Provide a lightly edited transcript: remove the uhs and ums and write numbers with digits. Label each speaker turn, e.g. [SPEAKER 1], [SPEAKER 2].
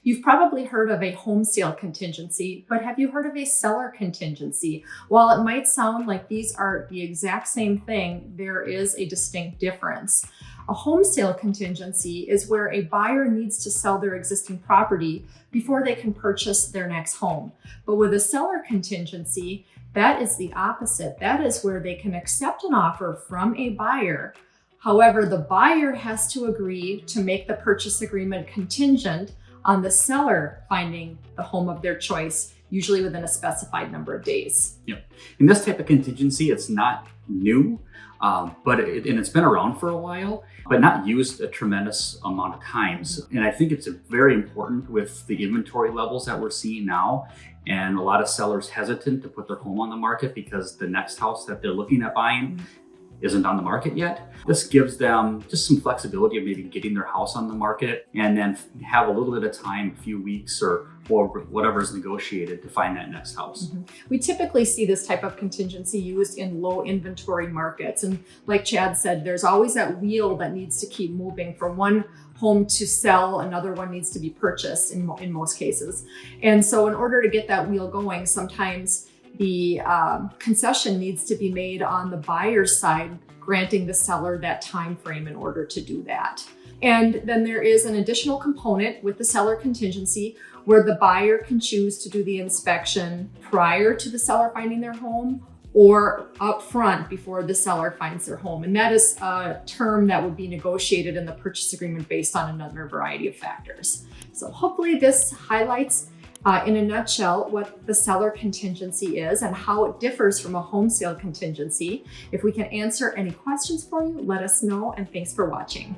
[SPEAKER 1] You've probably heard of a home sale contingency, but have you heard of a seller contingency? While it might sound like these are the exact same thing, there is a distinct difference. A home sale contingency is where a buyer needs to sell their existing property before they can purchase their next home. But with a seller contingency, that is the opposite. That is where they can accept an offer from a buyer. However, the buyer has to agree to make the purchase agreement contingent on the seller finding the home of their choice, usually within a specified number of days.
[SPEAKER 2] Yep. In this type of contingency, it's not new, but it's been around for a while, but not used a tremendous amount of times. And I think it's very important with the inventory levels that we're seeing now, and a lot of sellers hesitant to put their home on the market because the next house that they're looking at buying isn't on the market yet. This gives them just some flexibility of maybe getting their house on the market and then have a little bit of time, a few weeks or whatever is negotiated to find that next house.
[SPEAKER 1] We typically see this type of contingency used in low inventory markets. And like Chad said, there's always that wheel that needs to keep moving. For one home to sell, another one needs to be purchased in most cases. And so in order to get that wheel going, sometimes the concession needs to be made on the buyer's side, granting the seller that time frame in order to do that. And then there is an additional component with the seller contingency where the buyer can choose to do the inspection prior to the seller finding their home or up front before the seller finds their home. And that is a term that would be negotiated in the purchase agreement based on another variety of factors. So hopefully this highlights in a nutshell what the seller contingency is and how it differs from a home sale contingency. If we can answer any questions for you, let us know, and thanks for watching.